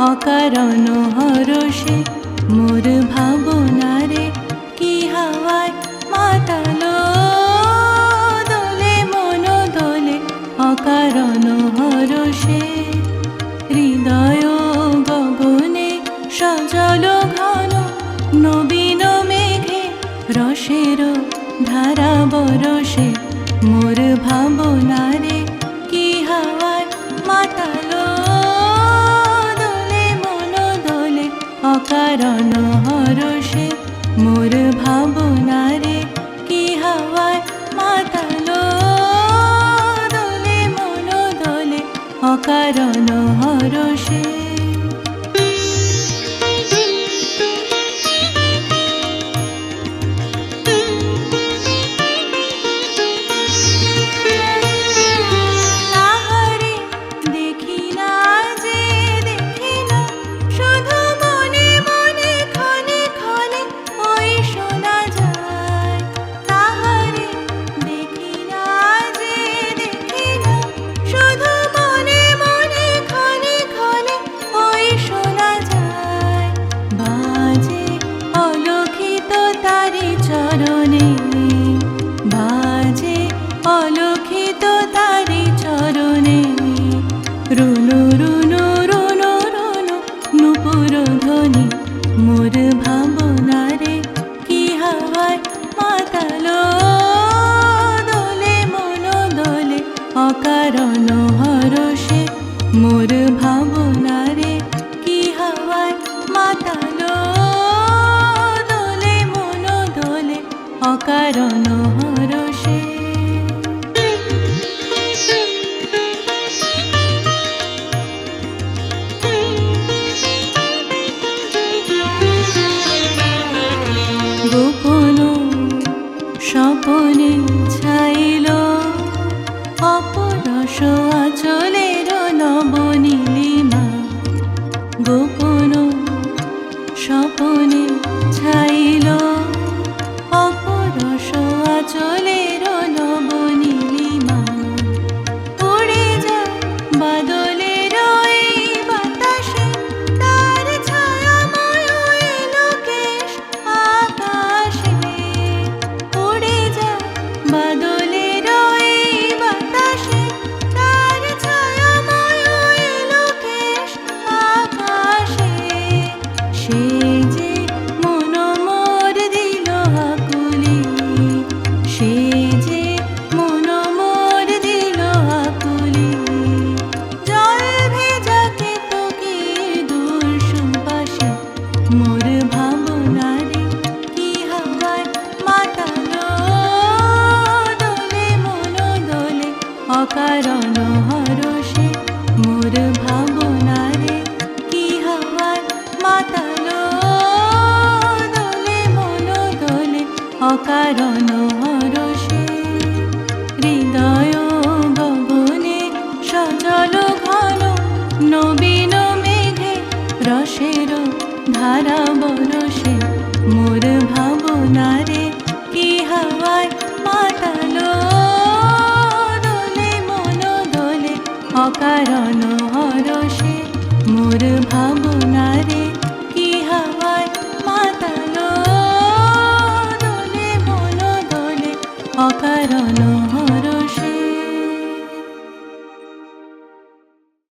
অকারণ হরষে মোর ভাবনারে কি হাওয়ায় মাতালো দোলে মন দোলে অকারণ হরষে হৃদয় গগনে সজল ঘন নবীন মেঘে রসের ধারা বরষে মোর ভাবনারে কি হাওয়ায় মাতালো দোলে মন দোলে অকারণ হরষে মোর ভাবনারে কি হাওয়ায় মাতালো দোলে মন দোলে অকারণ হরষে চরণে বাজে অলক্ষিত তারি চরণে রুনু রুনু রুনু রুনু নুপুর ধ্বনি মোর ভাবনারে কি হাওয়ায় মাতালো দোলে মন দোলে অকারণ হরষে মোর ভাবনারে কি হাওয়ায় মাতালো অকারণ হরষে গোপন স্বপনে ছাইল অপরস আচলের নবনীলিমা গোপন স্বপনে ছাইল অপরস আচলের নবনীলিমা উড়ে যায় বাদলের এই বাতাসে তার ছায়াময় লোকেশ আকাশে উড়ে যায় বাদলের এই বাতাসে তার ছায়াময় লোকেশ আকাশে সে যে মন মোর দিল আকুলি সে যে মন মোর দিল আকুলি জল ভেজা কেতকীর দূর সুবাসে মোর ভাবনারে কি হাওয়ায় মাতালো দোলে মন দোলে অকারণ হরষে মোর ভাবনারে কি হাওয়ায় মাতালো দোলে মন দোলে অকারণ হরষে হৃদয় গগনে সজল ঘন নবীন মেঘে রসের ধারা বরষে মোর ভাবনারে কি হাওয়ায় মাতালো দোলে মন দোলে অকারণ হরষে মোর ভাবনারে